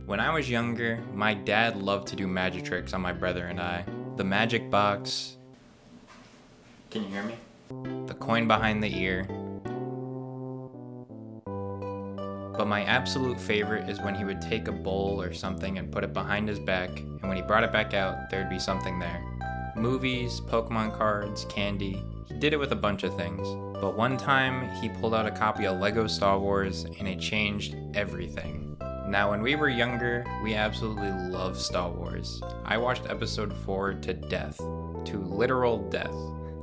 When I was younger, my dad loved to do magic tricks on my brother and I. The magic box. Can you hear me? The coin behind the ear. But my absolute favorite is when he would take a bowl or something and put it behind his back, and when he brought it back out, there'd be something there. Movies, Pokemon cards, candy. He did it with a bunch of things. But one time, he pulled out a copy of LEGO Star Wars, and it changed everything. Now, when we were younger, we absolutely loved Star Wars. I watched episode 4 to death. To literal death.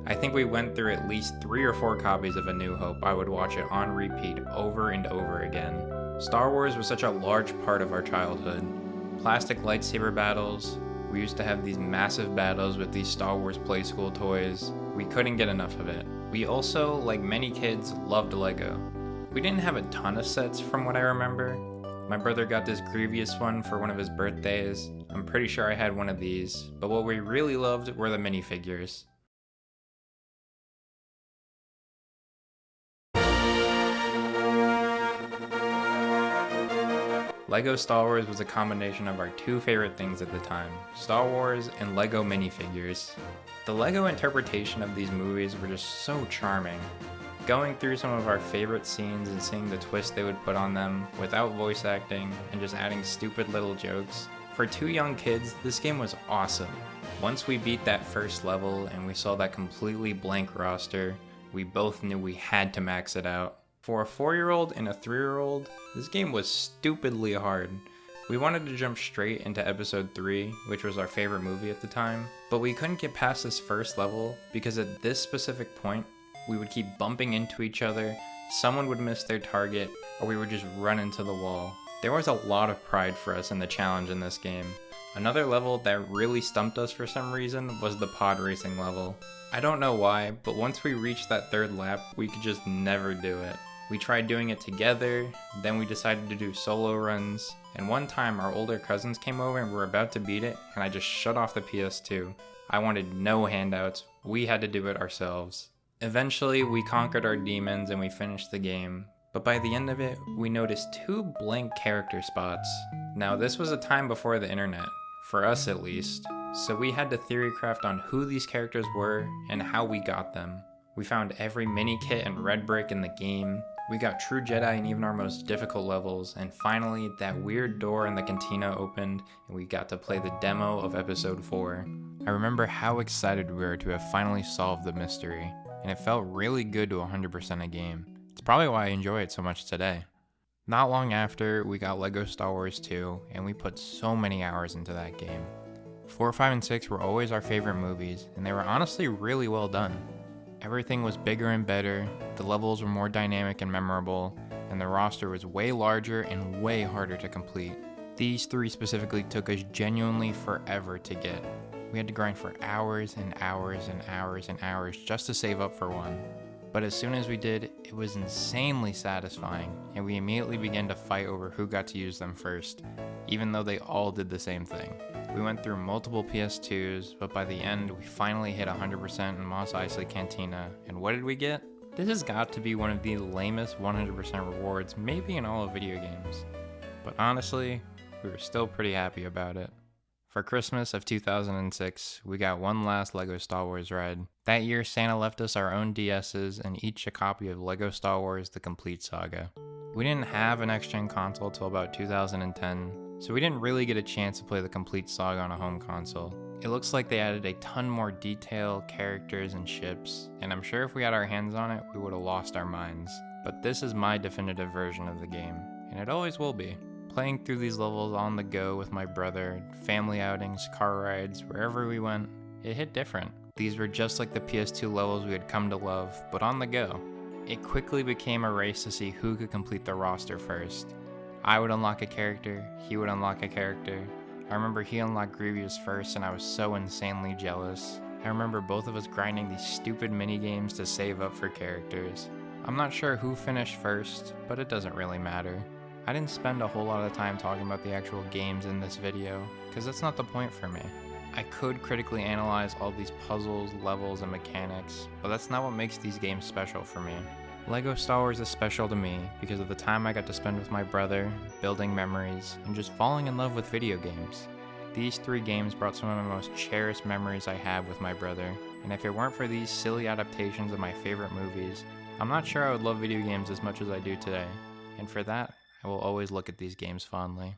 I think we went through at least 3 or 4 copies of A New Hope. I would watch it on repeat over and over again. Star Wars was such a large part of our childhood. Plastic lightsaber battles. We used to have these massive battles with these Star Wars Playskool toys. We couldn't get enough of it. We also, like many kids, loved Lego. We didn't have a ton of sets from what I remember. My brother got this Grievous one for one of his birthdays. I'm pretty sure I had one of these. But what we really loved were the minifigures. LEGO Star Wars was a combination of our 2 favorite things at the time, Star Wars and LEGO minifigures. The LEGO interpretation of these movies were just so charming. Going through some of our favorite scenes and seeing the twist they would put on them without voice acting and just adding stupid little jokes. For 2 young kids, this game was awesome. Once we beat that first level and we saw that completely blank roster, we both knew we had to max it out. For a 4-year-old and a 3-year-old, this game was stupidly hard. We wanted to jump straight into episode 3, which was our favorite movie at the time, but we couldn't get past this first level because at this specific point, we would keep bumping into each other, someone would miss their target, or we would just run into the wall. There was a lot of pride for us in the challenge in this game. Another level that really stumped us for some reason was the pod racing level. I don't know why, but once we reached that 3rd lap, we could just never do it. We tried doing it together, then we decided to do solo runs, and one time our older cousins came over and were about to beat it, and I just shut off the PS2. I wanted no handouts, we had to do it ourselves. Eventually, we conquered our demons and we finished the game, but by the end of it, we noticed 2 blank character spots. Now this was a time before the internet, for us at least, so we had to theorycraft on who these characters were and how we got them. We found every mini kit and red brick in the game. We got true Jedi in even our most difficult levels, and finally that weird door in the cantina opened and we got to play the demo of episode 4. I remember how excited we were to have finally solved the mystery, and it felt really good to 100% a game. It's probably why I enjoy it so much today. Not long after, we got LEGO Star Wars 2, and we put so many hours into that game. 4, 5, and 6 were always our favorite movies, and they were honestly really well done. Everything was bigger and better, the levels were more dynamic and memorable, and the roster was way larger and way harder to complete. These 3 specifically took us genuinely forever to get. We had to grind for hours and hours and hours and hours just to save up for one. But as soon as we did, it was insanely satisfying, and we immediately began to fight over who got to use them first, even though they all did the same thing. We went through multiple PS2s, but by the end, we finally hit 100% in Mos Eisley Cantina, and what did we get? This has got to be one of the lamest 100% rewards, maybe in all of video games. But honestly, we were still pretty happy about it. For Christmas of 2006, we got one last LEGO Star Wars ride. That year, Santa left us our own DS's and each a copy of LEGO Star Wars The Complete Saga. We didn't have an next-gen console till about 2010, so we didn't really get a chance to play The Complete Saga on a home console. It looks like they added a ton more detail, characters, and ships, and I'm sure if we had our hands on it, we would have lost our minds. But this is my definitive version of the game, and it always will be. Playing through these levels on the go with my brother, family outings, car rides, wherever we went, it hit different. These were just like the PS2 levels we had come to love, but on the go. It quickly became a race to see who could complete the roster first. I would unlock a character, he would unlock a character. I remember he unlocked Grievous first and I was so insanely jealous. I remember both of us grinding these stupid mini games to save up for characters. I'm not sure who finished first, but it doesn't really matter. I didn't spend a whole lot of time talking about the actual games in this video, because that's not the point for me. I could critically analyze all these puzzles, levels, and mechanics, but that's not what makes these games special for me. LEGO Star Wars is special to me because of the time I got to spend with my brother, building memories, and just falling in love with video games. These 3 games brought some of my most cherished memories I have with my brother, and if it weren't for these silly adaptations of my favorite movies, I'm not sure I would love video games as much as I do today, and for that, I will always look at these games fondly.